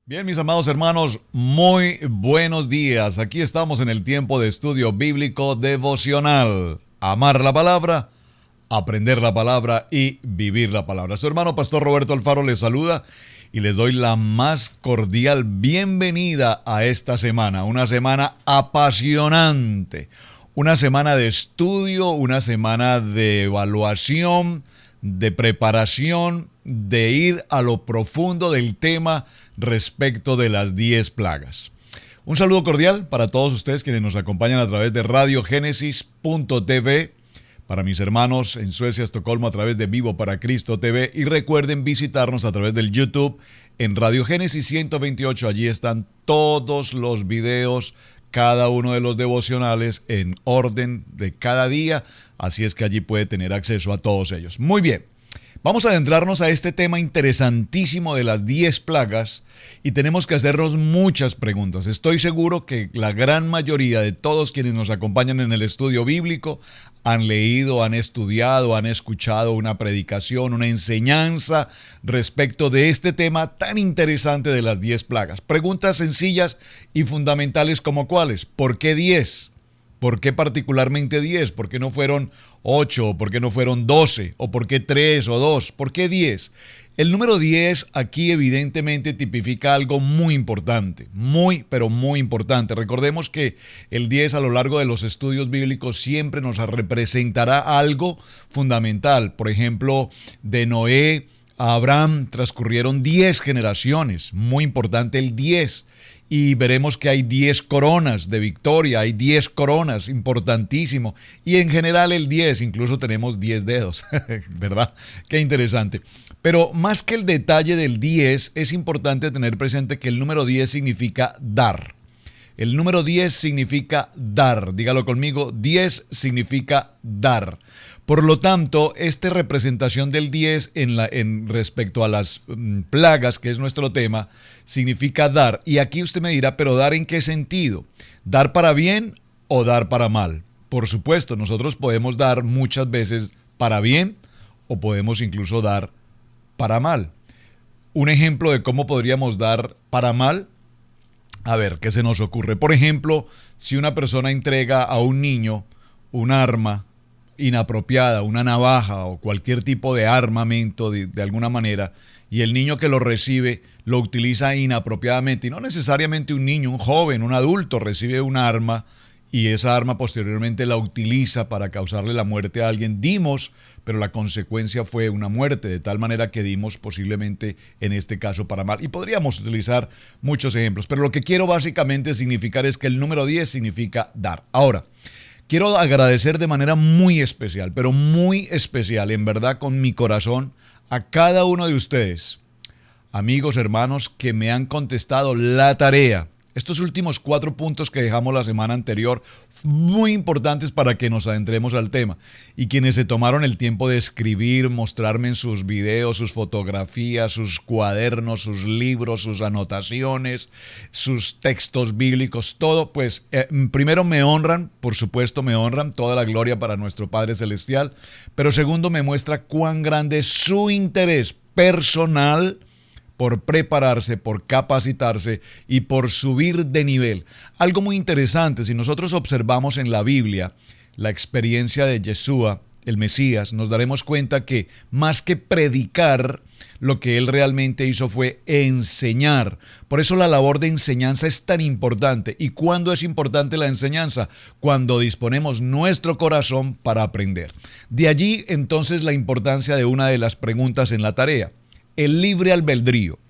Bien, mis amados hermanos, muy buenos días. Aquí estamos en el tiempo de estudio bíblico devocional. Amar la palabra, aprender la palabra y vivir la palabra. Su hermano Pastor Roberto Alfaro les saluda y les doy la más cordial bienvenida a esta semana. Una semana apasionante, una semana de estudio, una semana de evaluación, de preparación, de ir a lo profundo del tema respecto de las 10 plagas. Un saludo cordial para todos ustedes quienes nos acompañan a través de radiogenesis.tv, para mis hermanos en Suecia, Estocolmo, a través de Vivo para Cristo TV, y recuerden visitarnos a través del YouTube en Radio Génesis 128. Allí están todos los videos, cada uno de los devocionales en orden de cada día, así es que allí puede tener acceso a todos ellos. Muy bien. Vamos a adentrarnos a este tema interesantísimo de las 10 plagas y tenemos que hacernos muchas preguntas. Estoy seguro que la gran mayoría de todos quienes nos acompañan en el estudio bíblico han leído, han estudiado, han escuchado una predicación, una enseñanza respecto de este tema tan interesante de las 10 plagas. Preguntas sencillas y fundamentales como ¿cuáles? ¿Por qué 10? ¿Por qué particularmente 10? ¿Por qué no fueron 8? ¿Por qué no fueron 12? ¿O por qué 3 o 2? ¿Por qué 10? El número 10 aquí evidentemente tipifica algo muy importante, pero muy importante. Recordemos que el 10 a lo largo de los estudios bíblicos siempre nos representará algo fundamental. Por ejemplo, de Noé a Abraham transcurrieron 10 generaciones, muy importante el 10. Y veremos que hay 10 coronas de victoria, hay 10 coronas, importantísimo. Y en general el 10, incluso tenemos 10 dedos, ¿verdad? Qué interesante. Pero más que el detalle del 10, es importante tener presente que el número 10 significa dar. El número 10 significa dar. Dígalo conmigo, 10 significa dar. Por lo tanto, esta representación del 10 en respecto a las plagas, que es nuestro tema, significa dar. Y aquí usted me dirá, ¿pero dar en qué sentido? ¿Dar para bien o dar para mal? Por supuesto, nosotros podemos dar muchas veces para bien o podemos incluso dar para mal. Un ejemplo de cómo podríamos dar para mal. A ver, ¿qué se nos ocurre? Por ejemplo, si una persona entrega a un niño un arma inapropiada, una navaja o cualquier tipo de armamento de alguna manera, y el niño que lo recibe lo utiliza inapropiadamente, y no necesariamente un niño, un joven, un adulto recibe un arma y esa arma posteriormente la utiliza para causarle la muerte a alguien, pero la consecuencia fue una muerte, de tal manera que dimos posiblemente en este caso para mal. Y podríamos utilizar muchos ejemplos, pero lo que quiero básicamente significar es que el número 10 significa dar. Ahora, quiero agradecer de manera muy especial, pero muy especial, en verdad con mi corazón, a cada uno de ustedes, amigos, hermanos, que me han contestado la tarea. Estos últimos 4 puntos que dejamos la semana anterior, muy importantes para que nos adentremos al tema. Y quienes se tomaron el tiempo de escribir, mostrarme en sus videos, sus fotografías, sus cuadernos, sus libros, sus anotaciones, sus textos bíblicos, todo, pues primero me honran, por supuesto me honran, toda la gloria para nuestro Padre Celestial, pero segundo me muestra cuán grande es su interés personal por prepararse, por capacitarse y por subir de nivel. Algo muy interesante, si nosotros observamos en la Biblia la experiencia de Yeshua, el Mesías, nos daremos cuenta que más que predicar, lo que él realmente hizo fue enseñar. Por eso la labor de enseñanza es tan importante. ¿Y cuándo es importante la enseñanza? Cuando disponemos nuestro corazón para aprender. De allí entonces la importancia de una de las preguntas en la tarea. El libre albedrío.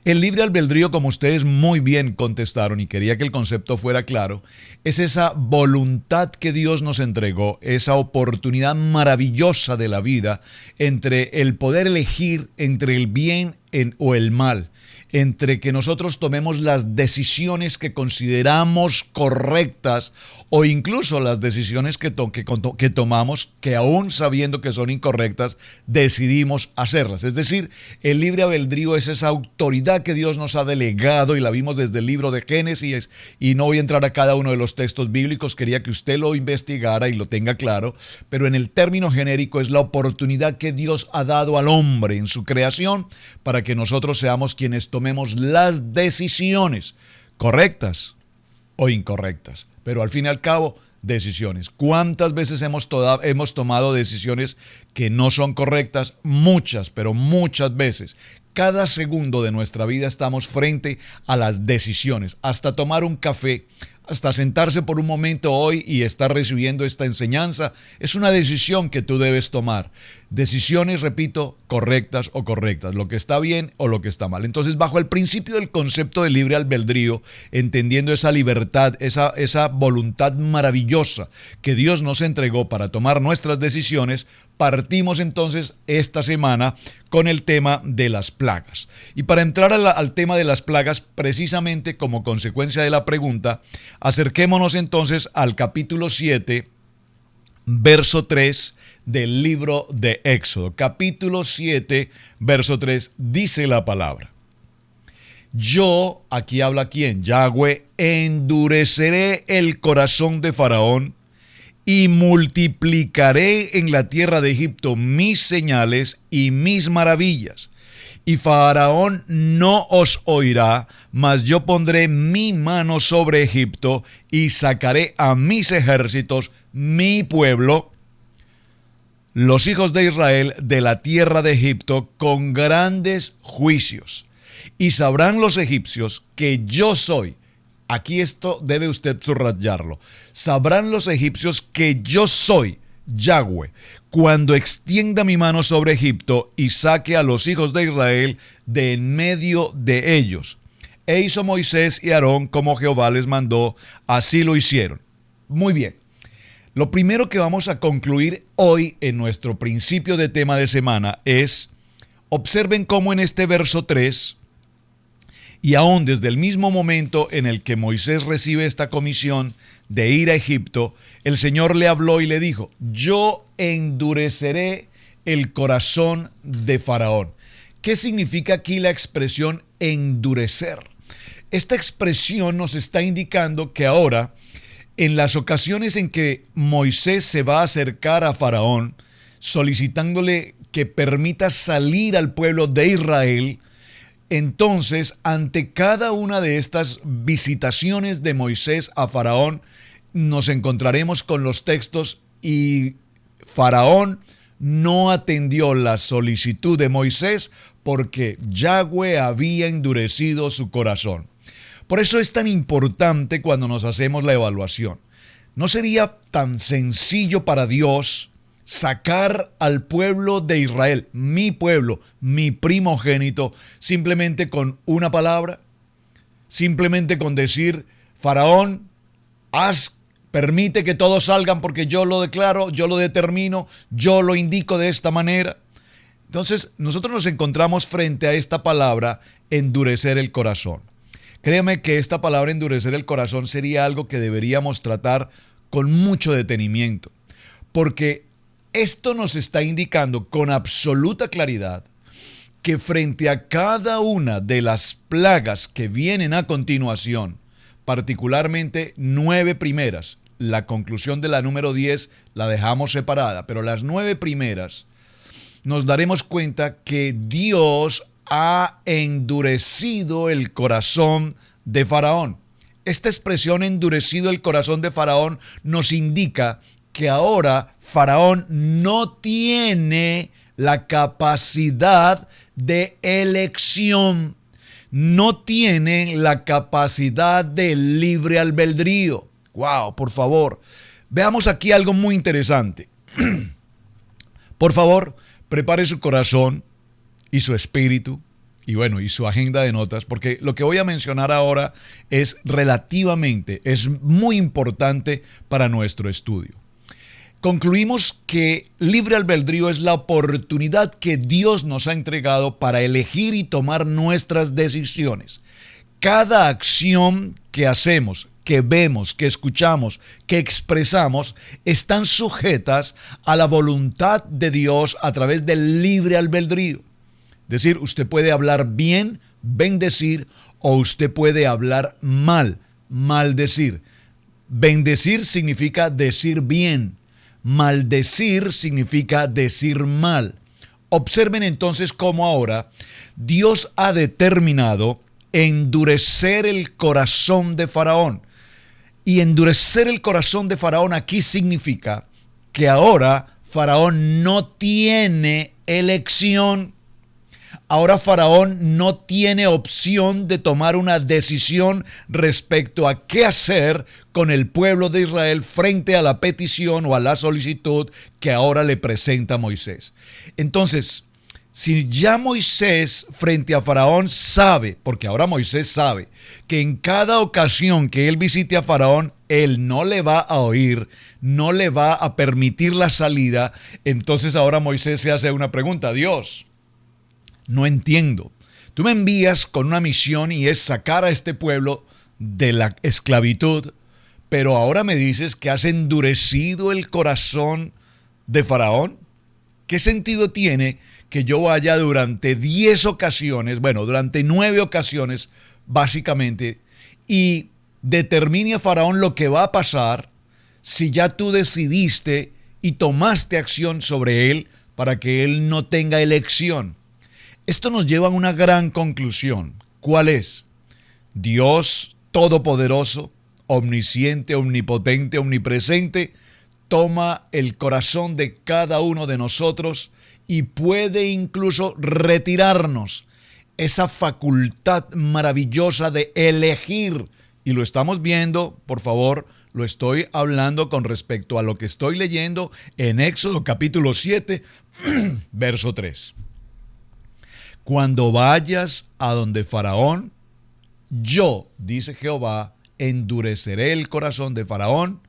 El libre albedrío, como ustedes muy bien contestaron, y quería que el concepto fuera claro, es esa voluntad que Dios nos entregó, esa oportunidad maravillosa de la vida entre el poder elegir entre el bien o el mal, entre que nosotros tomemos las decisiones que consideramos correctas o incluso las decisiones que tomamos que aún sabiendo que son incorrectas decidimos hacerlas. Es decir, el libre albedrío es esa autoridad que Dios nos ha delegado y la vimos desde el libro de Génesis, y no voy a entrar a cada uno de los textos bíblicos, quería que usted lo investigara y lo tenga claro, pero en el término genérico es la oportunidad que Dios ha dado al hombre en su creación para que nosotros seamos quienes tomemos las decisiones correctas o incorrectas. Pero al fin y al cabo, decisiones. ¿Cuántas veces hemos tomado decisiones que no son correctas? Muchas, pero muchas veces. Cada segundo de nuestra vida estamos frente a las decisiones. Hasta tomar un café, hasta sentarse por un momento hoy y estar recibiendo esta enseñanza, es una decisión que tú debes tomar. Decisiones, repito, correctas o correctas, lo que está bien o lo que está mal. Entonces, bajo el principio del concepto de libre albedrío, entendiendo esa libertad, esa voluntad maravillosa que Dios nos entregó para tomar nuestras decisiones, partimos entonces esta semana con el tema de las plagas. Y para entrar al tema de las plagas, precisamente como consecuencia de la pregunta, acerquémonos entonces al capítulo 7, verso 3 del libro de Éxodo. Capítulo 7, verso 3, dice la palabra: yo, aquí habla quién, Yahweh, endureceré el corazón de Faraón y multiplicaré en la tierra de Egipto mis señales y mis maravillas. Y Faraón no os oirá, mas yo pondré mi mano sobre Egipto y sacaré a mis ejércitos, mi pueblo, los hijos de Israel, de la tierra de Egipto con grandes juicios. Y sabrán los egipcios que yo soy. Aquí esto debe usted subrayarlo. Sabrán los egipcios que yo soy Yahweh, cuando extienda mi mano sobre Egipto y saque a los hijos de Israel de en medio de ellos. E hizo Moisés y Aarón como Jehová les mandó, así lo hicieron. Muy bien. Lo primero que vamos a concluir hoy en nuestro principio de tema de semana es, observen cómo en este verso 3, y aún desde el mismo momento en el que Moisés recibe esta comisión de ir a Egipto, el Señor le habló y le dijo: yo endureceré el corazón de Faraón. ¿Qué significa aquí la expresión endurecer? Esta expresión nos está indicando que ahora, en las ocasiones en que Moisés se va a acercar a Faraón, solicitándole que permita salir al pueblo de Israel, entonces, ante cada una de estas visitaciones de Moisés a Faraón, nos encontraremos con los textos: y Faraón no atendió la solicitud de Moisés porque Yahweh había endurecido su corazón. Por eso es tan importante cuando nos hacemos la evaluación. ¿No sería tan sencillo para Dios sacar al pueblo de Israel, mi pueblo, mi primogénito, simplemente con una palabra? Simplemente con decir: Faraón, permite que todos salgan porque yo lo declaro, yo lo determino, yo lo indico de esta manera. Entonces, nosotros nos encontramos frente a esta palabra, endurecer el corazón. Créame que esta palabra, endurecer el corazón, sería algo que deberíamos tratar con mucho detenimiento, porque esto nos está indicando con absoluta claridad que frente a cada una de las plagas que vienen a continuación, particularmente 9 primeras, la conclusión de la número 10 la dejamos separada, pero las 9 primeras, nos daremos cuenta que Dios ha endurecido el corazón de Faraón. Esta expresión, endurecido el corazón de Faraón, nos indica que ahora Faraón no tiene la capacidad de elección, no tiene la capacidad de libre albedrío. ¡Wow! Por favor, veamos aquí algo muy interesante. Por favor, prepare su corazón y su espíritu y su agenda de notas, porque lo que voy a mencionar ahora es muy importante para nuestro estudio. Concluimos que libre albedrío es la oportunidad que Dios nos ha entregado para elegir y tomar nuestras decisiones. Cada acción que hacemos, que vemos, que escuchamos, que expresamos, están sujetas a la voluntad de Dios a través del libre albedrío. Es decir, usted puede hablar bien, bendecir, o usted puede hablar mal, maldecir. Bendecir significa decir bien. Maldecir significa decir mal. Observen entonces cómo ahora Dios ha determinado endurecer el corazón de Faraón. Y endurecer el corazón de Faraón aquí significa que ahora Faraón no tiene elección. Ahora Faraón no tiene opción de tomar una decisión respecto a qué hacer con el pueblo de Israel frente a la petición o a la solicitud que ahora le presenta Moisés. Entonces, si ya Moisés frente a Faraón sabe, porque ahora Moisés sabe, que en cada ocasión que él visite a Faraón, él no le va a oír, no le va a permitir la salida, entonces ahora Moisés se hace una pregunta: Dios, no entiendo. Tú me envías con una misión y es sacar a este pueblo de la esclavitud, pero ahora me dices que has endurecido el corazón de Faraón. ¿Qué sentido tiene que yo vaya durante 10 ocasiones, durante 9 ocasiones básicamente, y determine a Faraón lo que va a pasar si ya tú decidiste y tomaste acción sobre él para que él no tenga elección? Esto nos lleva a una gran conclusión. ¿Cuál es? Dios Todopoderoso, omnisciente, omnipotente, omnipresente, toma el corazón de cada uno de nosotros y puede incluso retirarnos esa facultad maravillosa de elegir. Y lo estamos viendo, por favor, lo estoy hablando con respecto a lo que estoy leyendo en Éxodo capítulo 7, verso 3. Cuando vayas a donde Faraón, yo, dice Jehová, endureceré el corazón de Faraón,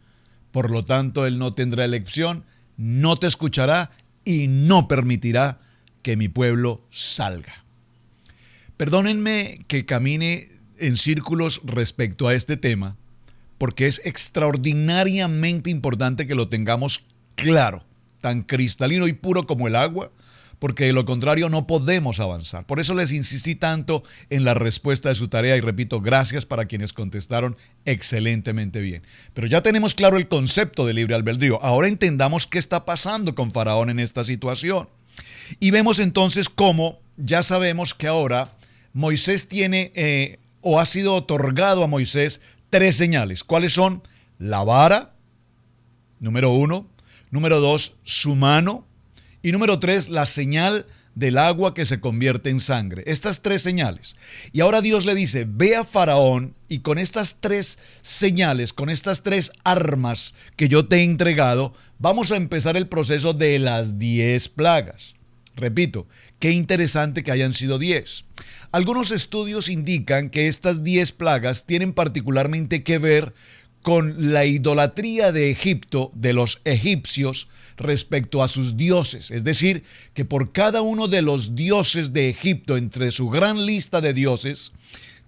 por lo tanto él no tendrá elección, no te escuchará y no permitirá que mi pueblo salga. Perdónenme que camine en círculos respecto a este tema, porque es extraordinariamente importante que lo tengamos claro, tan cristalino y puro como el agua, porque de lo contrario no podemos avanzar. Por eso les insistí tanto en la respuesta de su tarea y repito, gracias para quienes contestaron excelentemente bien. Pero ya tenemos claro el concepto de libre albedrío. Ahora entendamos qué está pasando con Faraón en esta situación. Y vemos entonces cómo ya sabemos que ahora Moisés tiene o ha sido otorgado a Moisés 3 señales. ¿Cuáles son? La vara, número 1. Número 2, su mano. Y número 3, la señal del agua que se convierte en sangre. Estas 3 señales. Y ahora Dios le dice, ve a Faraón y con estas 3 señales, con estas 3 armas que yo te he entregado, vamos a empezar el proceso de las 10 plagas. Repito, qué interesante que hayan sido 10. Algunos estudios indican que estas 10 plagas tienen particularmente que ver con la idolatría de Egipto, de los egipcios, respecto a sus dioses. Es decir, que por cada uno de los dioses de Egipto, entre su gran lista de dioses,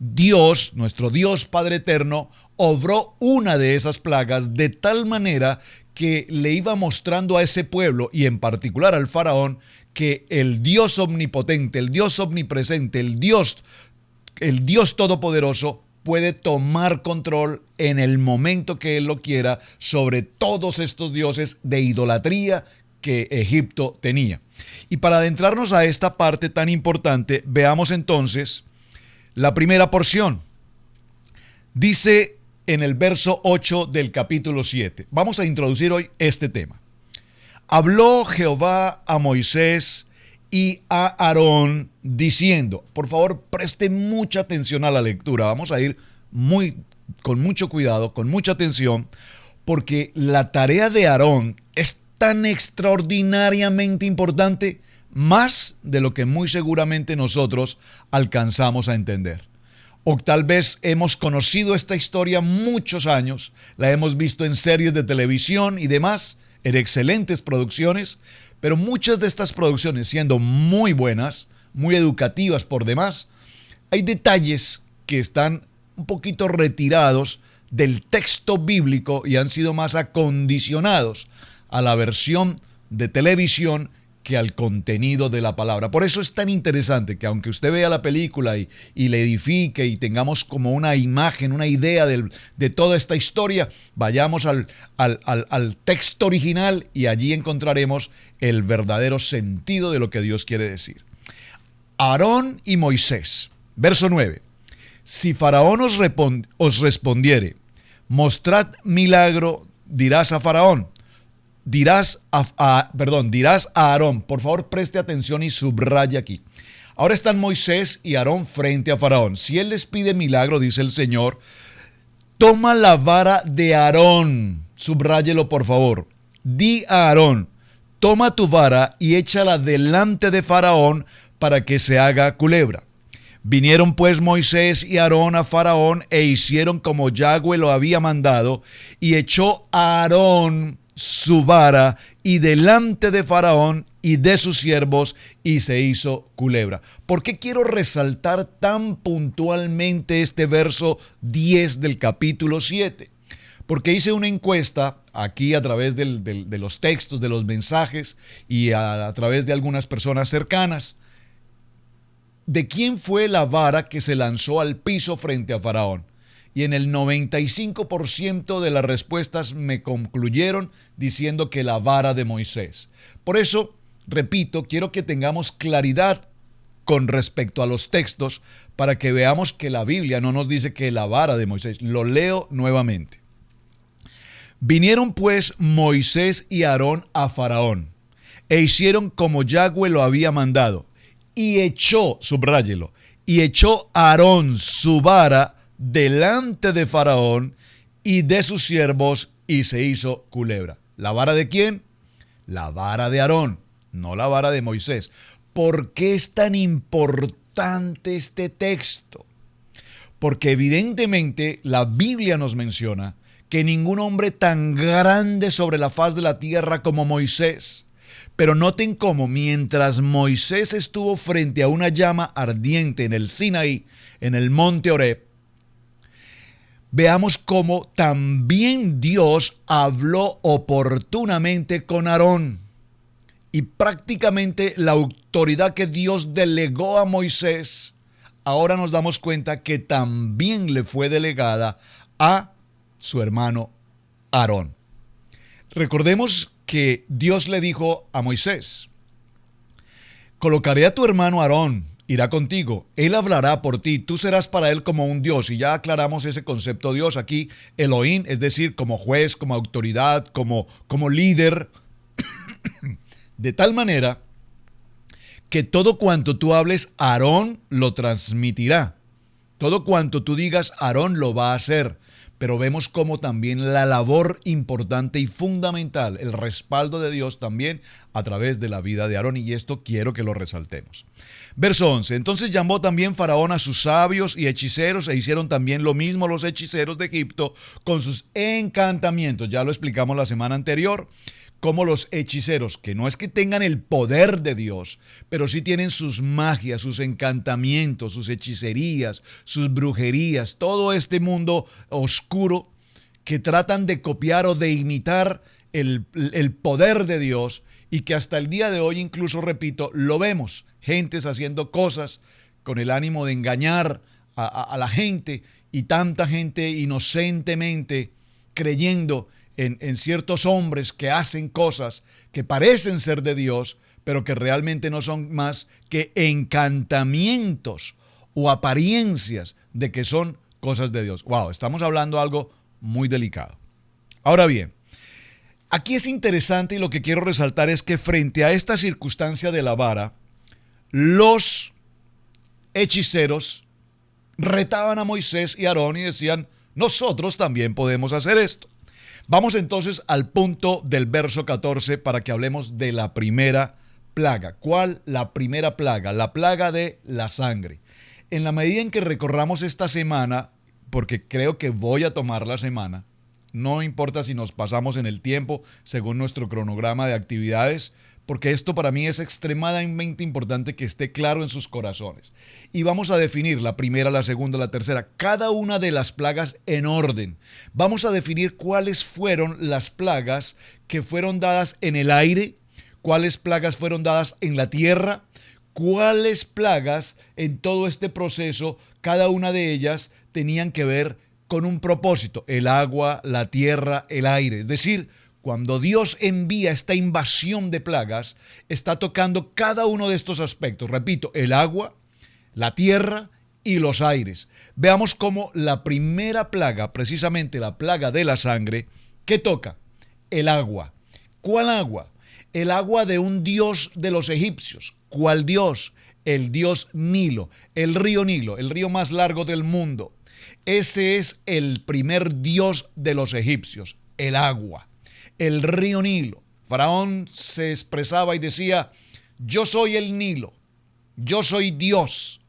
Dios, nuestro Dios Padre Eterno, obró una de esas plagas de tal manera que le iba mostrando a ese pueblo, y en particular al faraón, que el Dios omnipotente, el Dios omnipresente, el Dios todopoderoso, puede tomar control en el momento que él lo quiera sobre todos estos dioses de idolatría que Egipto tenía. Y para adentrarnos a esta parte tan importante, veamos entonces la primera porción. Dice en el verso 8 del capítulo 7. Vamos a introducir hoy este tema. Habló Jehová a Moisés y a Aarón diciendo, por favor preste mucha atención a la lectura, vamos a ir con mucho cuidado, con mucha atención, porque la tarea de Aarón es tan extraordinariamente importante, más de lo que muy seguramente nosotros alcanzamos a entender. O tal vez hemos conocido esta historia muchos años, la hemos visto en series de televisión y demás, en excelentes producciones, pero muchas de estas producciones, siendo muy buenas, muy educativas por demás, hay detalles que están un poquito retirados del texto bíblico y han sido más acondicionados a la versión de televisión que al contenido de la palabra. Por eso es tan interesante que aunque usted vea la película y le edifique y tengamos como una imagen, una idea de toda esta historia, vayamos al texto original y allí encontraremos el verdadero sentido de lo que Dios quiere decir. Aarón y Moisés, verso 9. Si Faraón os respondiere, mostrad milagro, dirás a Faraón. Dirás a Aarón, por favor preste atención y subraya aquí. Ahora están Moisés y Aarón frente a Faraón. Si él les pide milagro, dice el Señor, toma la vara de Aarón, subráyelo por favor. Di a Aarón, toma tu vara y échala delante de Faraón para que se haga culebra. Vinieron pues Moisés y Aarón a Faraón e hicieron como Yahweh lo había mandado, y echó a Aarón su vara y delante de Faraón y de sus siervos, y se hizo culebra. ¿Por qué quiero resaltar tan puntualmente este verso 10 del capítulo 7? Porque hice una encuesta aquí a través de los textos, de los mensajes y a través de algunas personas cercanas. ¿De quién fue la vara que se lanzó al piso frente a Faraón? Y en el 95% de las respuestas me concluyeron diciendo que la vara de Moisés. Por eso, repito, quiero que tengamos claridad con respecto a los textos para que veamos que la Biblia no nos dice que la vara de Moisés. Lo leo nuevamente. Vinieron pues Moisés y Aarón a Faraón e hicieron como Yahweh lo había mandado. Y echó, subráyelo, y echó Aarón su vara delante de Faraón y de sus siervos, y se hizo culebra. ¿La vara de quién? La vara de Aarón, no la vara de Moisés. ¿Por qué es tan importante este texto? Porque evidentemente la Biblia nos menciona que ningún hombre tan grande sobre la faz de la tierra como Moisés. Pero noten cómo mientras Moisés estuvo frente a una llama ardiente en el Sinaí, en el monte Horeb, veamos cómo también Dios habló oportunamente con Aarón. Y prácticamente la autoridad que Dios delegó a Moisés, ahora nos damos cuenta que también le fue delegada a su hermano Aarón. Recordemos que Dios le dijo a Moisés, colocaré a tu hermano Aarón, irá contigo, él hablará por ti, tú serás para él como un Dios. Y ya aclaramos ese concepto de Dios aquí, Elohim, es decir, como juez, como autoridad, como líder, de tal manera que todo cuanto tú hables, Aarón lo transmitirá. Todo cuanto tú digas, Aarón lo va a hacer. Pero vemos cómo también la labor importante y fundamental, el respaldo de Dios también a través de la vida de Aarón, y esto quiero que lo resaltemos. Verso 11, entonces llamó también Faraón a sus sabios y hechiceros, e hicieron también lo mismo los hechiceros de Egipto con sus encantamientos. Ya lo explicamos la semana anterior, como los hechiceros, que no es que tengan el poder de Dios, pero sí tienen sus magias, sus encantamientos, sus hechicerías, sus brujerías, todo este mundo oscuro que tratan de copiar o de imitar el poder de Dios, y que hasta el día de hoy, incluso, repito, lo vemos, gentes haciendo cosas con el ánimo de engañar a la gente, y tanta gente inocentemente creyendo en ciertos hombres que hacen cosas que parecen ser de Dios, pero que realmente no son más que encantamientos o apariencias de que son cosas de Dios. Wow, estamos hablando de algo muy delicado. Ahora bien, aquí es interesante, y lo que quiero resaltar es que frente a esta circunstancia de la vara, los hechiceros retaban a Moisés y Aarón y decían, nosotros también podemos hacer esto. Vamos entonces al punto del verso 14 para que hablemos de la primera plaga. ¿Cuál? La primera plaga, la plaga de la sangre. En la medida en que recorramos esta semana, porque creo que voy a tomar la semana, no importa si nos pasamos en el tiempo según nuestro cronograma de actividades, porque esto para mí es extremadamente importante que esté claro en sus corazones. Y vamos a definir la primera, la segunda, la tercera, cada una de las plagas en orden. Vamos a definir cuáles fueron las plagas que fueron dadas en el aire, ¿Cuáles plagas fueron dadas en la tierra? ¿Cuáles plagas en todo este proceso, cada una de ellas tenían que ver con un propósito? El agua, la tierra, el aire. Es decir, cuando Dios envía esta invasión de plagas, está tocando cada uno de estos aspectos. Repito, el agua, la tierra y los aires. Veamos cómo la primera plaga, precisamente la plaga de la sangre, ¿qué toca? El agua. ¿Cuál agua? El agua de un dios de los egipcios. ¿Cuál dios? El dios Nilo, el río más largo del mundo. Ese es el primer dios de los egipcios, el agua, el río Nilo. Faraón se expresaba y decía: yo soy el Nilo, yo soy Dios,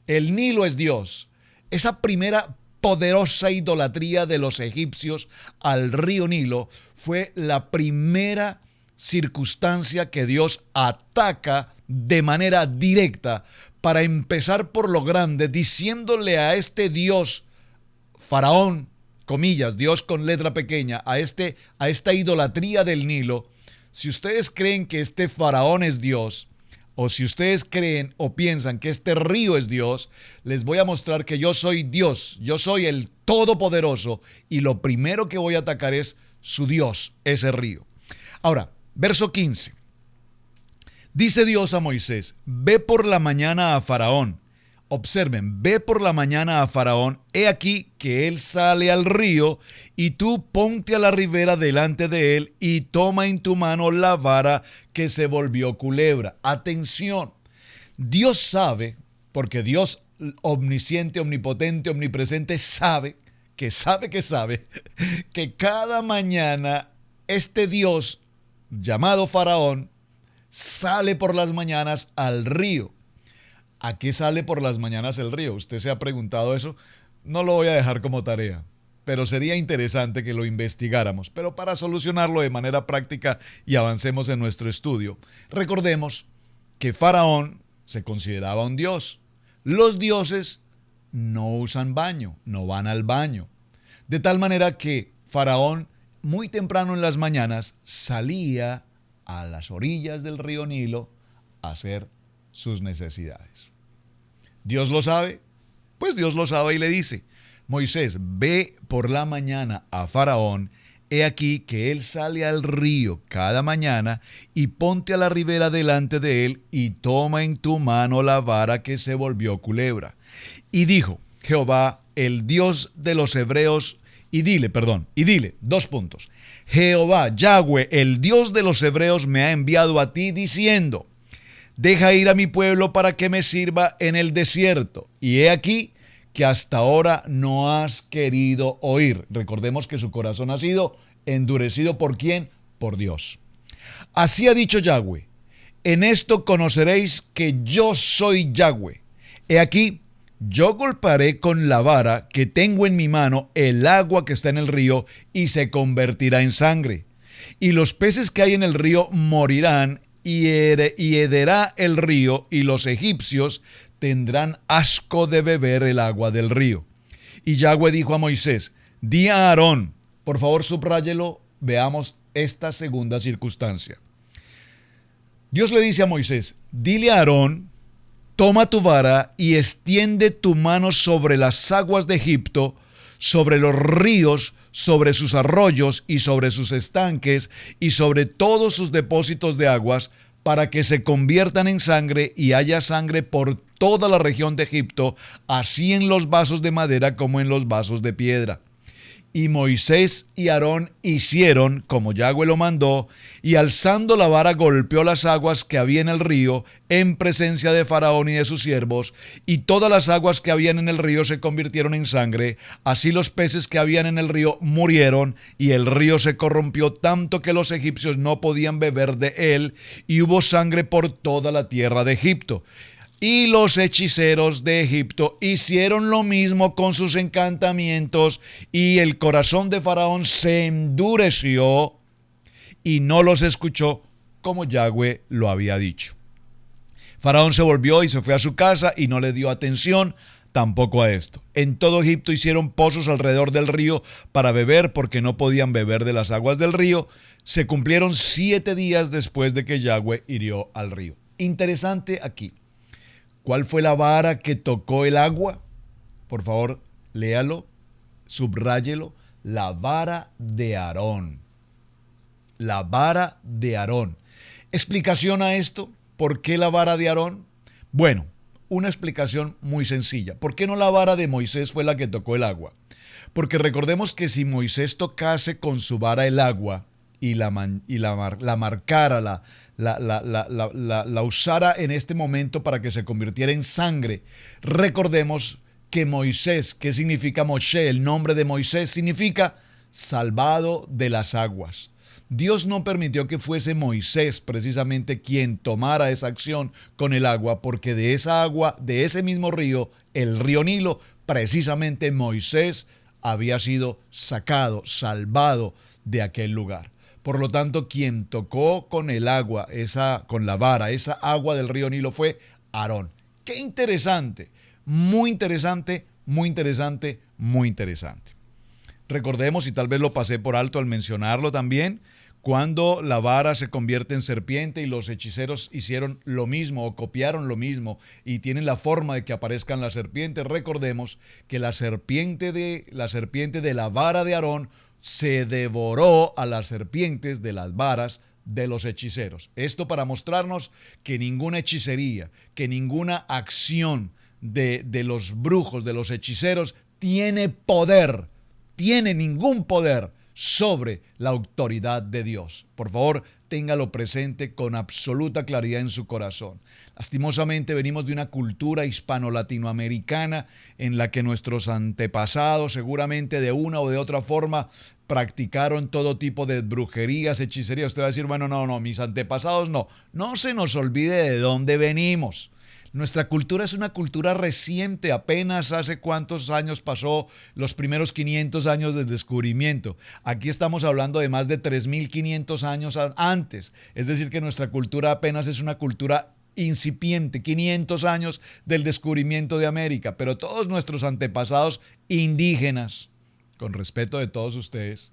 el Nilo es Dios. Esa primera poderosa idolatría de los egipcios al río Nilo fue la primera circunstancia que Dios ataca de manera directa para empezar por lo grande, diciéndole a este Dios, Faraón, comillas, Dios con letra pequeña, a esta idolatría del Nilo: si ustedes creen que este Faraón es Dios, o si ustedes creen o piensan que este río es Dios, les voy a mostrar que yo soy Dios, yo soy el Todopoderoso, y lo primero que voy a atacar es su Dios, ese río. Ahora, verso 15. Dice Dios a Moisés: ve por la mañana a Faraón. Observen, ve por la mañana a Faraón, he aquí que él sale al río, y tú ponte a la ribera delante de él, y toma en tu mano la vara que se volvió culebra. Atención, Dios sabe, porque Dios omnisciente, omnipotente, omnipresente, sabe que cada mañana este Dios llamado Faraón sale por las mañanas al río. ¿A qué sale por las mañanas el río? ¿Usted se ha preguntado eso? No lo voy a dejar como tarea, pero sería interesante que lo investigáramos. Pero para solucionarlo de manera práctica y avancemos en nuestro estudio, recordemos que Faraón se consideraba un dios. Los dioses no usan baño, no van al baño. De tal manera que Faraón, muy temprano en las mañanas, salía a las orillas del río Nilo a hacer sus necesidades. ¿Dios lo sabe? Pues Dios lo sabe y le dice: Moisés, ve por la mañana a Faraón, he aquí que él sale al río cada mañana, y ponte a la ribera delante de él, y toma en tu mano la vara que se volvió culebra. Y dijo Jehová, el Dios de los hebreos, y dile, Jehová, Yahweh, el Dios de los hebreos, me ha enviado a ti diciendo: deja ir a mi pueblo para que me sirva en el desierto. Y he aquí que hasta ahora no has querido oír. Recordemos que su corazón ha sido endurecido. ¿Por quién? Por Dios. Así ha dicho Yahweh: en esto conoceréis que yo soy Yahweh. He aquí, yo golpearé con la vara que tengo en mi mano el agua que está en el río, y se convertirá en sangre. Y los peces que hay en el río morirán, y hederá el río, y los egipcios tendrán asco de beber el agua del río. Y Yahweh dijo a Moisés: di a Aarón, por favor subráyelo, veamos esta segunda circunstancia. Dios le dice a Moisés: dile a Aarón, toma tu vara y extiende tu mano sobre las aguas de Egipto, sobre los ríos, sobre sus arroyos y sobre sus estanques y sobre todos sus depósitos de aguas, para que se conviertan en sangre y haya sangre por toda la región de Egipto, así en los vasos de madera como en los vasos de piedra. Y Moisés y Aarón hicieron como Yahweh lo mandó, y alzando la vara golpeó las aguas que había en el río en presencia de Faraón y de sus siervos, y todas las aguas que habían en el río se convirtieron en sangre. Así los peces que habían en el río murieron, y el río se corrompió tanto que los egipcios no podían beber de él, y hubo sangre por toda la tierra de Egipto. Y los hechiceros de Egipto hicieron lo mismo con sus encantamientos, y el corazón de Faraón se endureció y no los escuchó como Yahweh lo había dicho. Faraón se volvió y se fue a su casa y no le dio atención tampoco a esto. En todo Egipto hicieron pozos alrededor del río para beber, porque no podían beber de las aguas del río. Se cumplieron 7 días después de que Yahweh hirió al río. Interesante aquí. ¿Cuál fue la vara que tocó el agua? Por favor, léalo, subráyelo. La vara de Aarón. La vara de Aarón. ¿Explicación a esto? ¿Por qué la vara de Aarón? Bueno, una explicación muy sencilla. ¿Por qué no la vara de Moisés fue la que tocó el agua? Porque recordemos que si Moisés tocase con su vara el agua y la marcara, la usara en este momento para que se convirtiera en sangre, recordemos que Moisés, ¿qué significa Moshe? El nombre de Moisés significa salvado de las aguas. Dios no permitió que fuese Moisés precisamente quien tomara esa acción con el agua, porque de esa agua, de ese mismo río, el río Nilo, precisamente Moisés había sido sacado, salvado de aquel lugar. Por lo tanto, quien tocó con el agua, con la vara, esa agua del río Nilo fue Aarón. ¡Qué interesante! Muy interesante, muy interesante, muy interesante. Recordemos, y tal vez lo pasé por alto al mencionarlo también, cuando la vara se convierte en serpiente y los hechiceros hicieron lo mismo o copiaron lo mismo y tienen la forma de que aparezcan las serpientes, recordemos que la serpiente de la vara de Aarón se devoró a las serpientes de las varas de los hechiceros. Esto para mostrarnos que ninguna hechicería, que ninguna acción de los brujos, de los hechiceros, tiene ningún poder sobre la autoridad de Dios. Por favor, téngalo presente con absoluta claridad en su corazón. Lastimosamente venimos de una cultura hispano-latinoamericana en la que nuestros antepasados seguramente de una o de otra forma practicaron todo tipo de brujerías, hechicerías. Usted va a decir, bueno, no, mis antepasados no. No se nos olvide de dónde venimos. Nuestra cultura es una cultura reciente, apenas hace cuántos años pasó los primeros 500 años del descubrimiento. Aquí estamos hablando de más de 3.500 años antes, es decir que nuestra cultura apenas es una cultura incipiente, 500 años del descubrimiento de América, pero todos nuestros antepasados indígenas, con respeto de todos ustedes,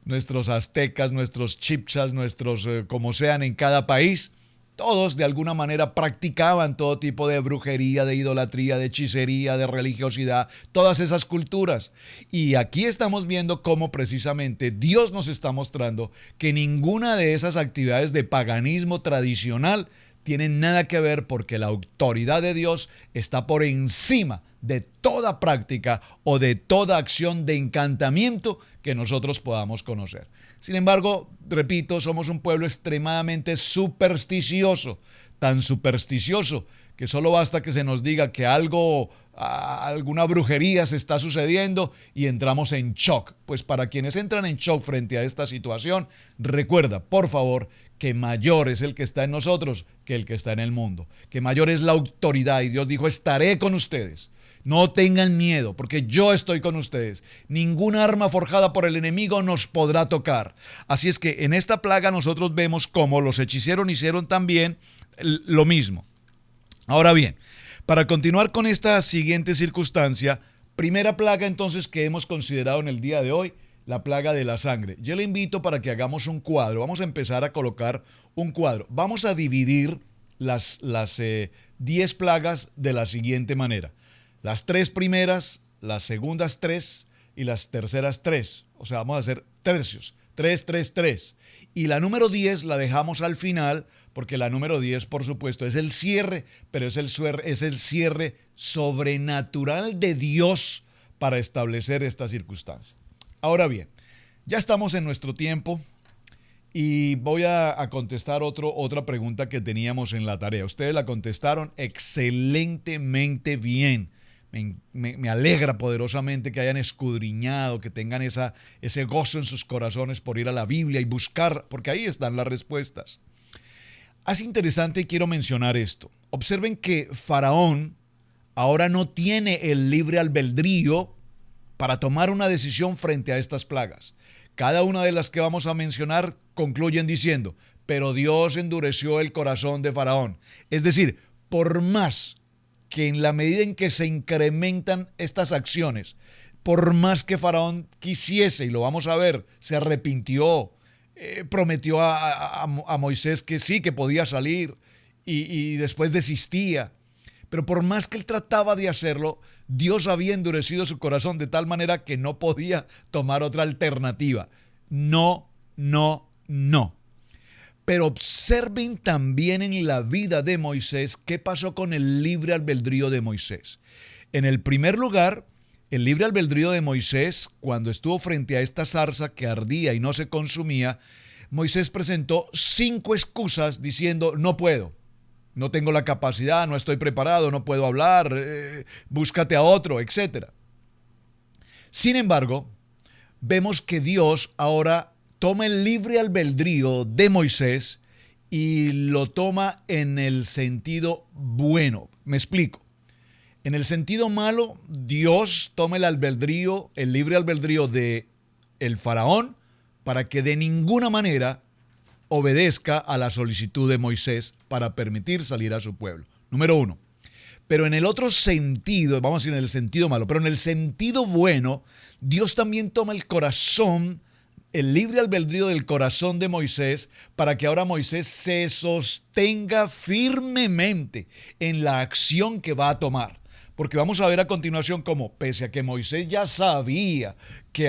nuestros aztecas, nuestros chipchas, nuestros como sean en cada país, todos de alguna manera practicaban todo tipo de brujería, de idolatría, de hechicería, de religiosidad, todas esas culturas. Y aquí estamos viendo cómo precisamente Dios nos está mostrando que ninguna de esas actividades de paganismo tradicional tienen nada que ver, porque la autoridad de Dios está por encima de toda práctica o de toda acción de encantamiento que nosotros podamos conocer. Sin embargo, repito, somos un pueblo extremadamente supersticioso, tan supersticioso que solo basta que se nos diga que alguna brujería se está sucediendo y entramos en shock. Pues para quienes entran en shock frente a esta situación, recuerda, por favor, que mayor es el que está en nosotros que el que está en el mundo, que mayor es la autoridad, y Dios dijo, estaré con ustedes. No tengan miedo, porque yo estoy con ustedes. Ninguna arma forjada por el enemigo nos podrá tocar. Así es que en esta plaga nosotros vemos cómo los hechiceros hicieron también lo mismo. Ahora bien, para continuar con esta siguiente circunstancia, primera plaga entonces que hemos considerado en el día de hoy, la plaga de la sangre. Yo le invito para que hagamos un cuadro. Vamos a empezar a colocar un cuadro. Vamos a dividir las 10 plagas de la siguiente manera. Las 3 primeras, las segundas 3 y las terceras 3. O sea, vamos a hacer tercios. 3, 3, 3. Y la número 10 la dejamos al final, porque la número 10, por supuesto, es el cierre, pero es el cierre sobrenatural de Dios para establecer esta circunstancia. Ahora bien, ya estamos en nuestro tiempo y voy a contestar otra pregunta que teníamos en la tarea. Ustedes la contestaron excelentemente bien. Me alegra poderosamente que hayan escudriñado, que tengan ese gozo en sus corazones por ir a la Biblia y buscar, porque ahí están las respuestas. Es interesante y quiero mencionar esto. Observen que Faraón ahora no tiene el libre albedrío para tomar una decisión frente a estas plagas. Cada una de las que vamos a mencionar concluyen diciendo, pero Dios endureció el corazón de Faraón. Es decir, por más que en la medida en que se incrementan estas acciones, por más que Faraón quisiese, y lo vamos a ver, se arrepintió, prometió a Moisés que sí, que podía salir, y después desistía. Pero por más que él trataba de hacerlo, Dios había endurecido su corazón de tal manera que no podía tomar otra alternativa. No, no, no. Pero observen también en la vida de Moisés qué pasó con el libre albedrío de Moisés. En el primer lugar, el libre albedrío de Moisés, cuando estuvo frente a esta zarza que ardía y no se consumía, Moisés presentó 5 excusas diciendo: no puedo, no tengo la capacidad, no estoy preparado, no puedo hablar, búscate a otro, etc. Sin embargo, vemos que Dios ahora toma el libre albedrío de Moisés y lo toma en el sentido bueno. Me explico. En el sentido malo, Dios toma el albedrío, el libre albedrío de el faraón para que de ninguna manera obedezca a la solicitud de Moisés para permitir salir a su pueblo. Número 1. Pero en el otro sentido, vamos a decir en el sentido malo, pero en el sentido bueno, Dios también toma el corazón, el libre albedrío del corazón de Moisés, para que ahora Moisés se sostenga firmemente en la acción que va a tomar. Porque vamos a ver a continuación cómo, pese a que Moisés ya sabía que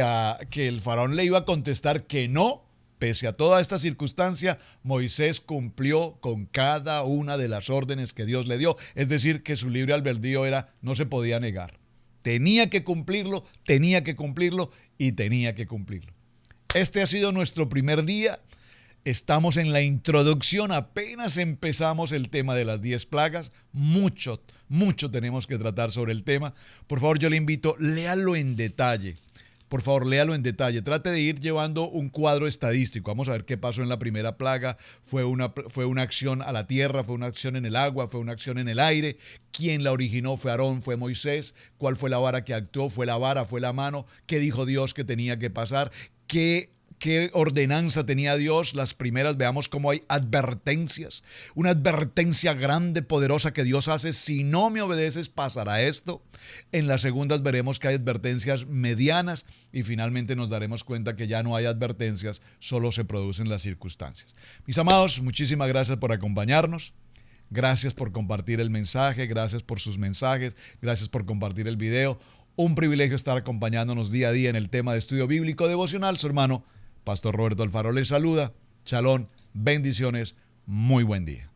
el faraón le iba a contestar que no, pese a toda esta circunstancia, Moisés cumplió con cada una de las órdenes que Dios le dio. Es decir, que su libre albedrío no se podía negar. Tenía que cumplirlo y tenía que cumplirlo. Este ha sido nuestro primer día. Estamos en la introducción, apenas empezamos el tema de las 10 plagas. Mucho tenemos que tratar sobre el tema. Por favor, yo le invito, léalo en detalle. Por favor, léalo en detalle. Trate de ir llevando un cuadro estadístico. Vamos a ver qué pasó en la primera plaga. Fue una acción a la tierra, fue una acción en el agua, fue una acción en el aire. ¿Quién la originó? Fue Aarón, fue Moisés. ¿Cuál fue la vara que actuó? ¿Fue la vara? ¿Fue la mano? ¿Qué dijo Dios que tenía que pasar? ¿Qué ordenanza tenía Dios? Las primeras, veamos cómo hay advertencias. Una advertencia grande, poderosa que Dios hace: si no me obedeces, pasará esto. En las segundas veremos que hay advertencias medianas y finalmente nos daremos cuenta que ya no hay advertencias, solo se producen las circunstancias. Mis amados, muchísimas gracias por acompañarnos. Gracias por compartir el mensaje, gracias por sus mensajes, gracias por compartir el video. Un privilegio estar acompañándonos día a día en el tema de estudio bíblico devocional. Su hermano Pastor Roberto Alfaro les saluda. Shalom, bendiciones, muy buen día.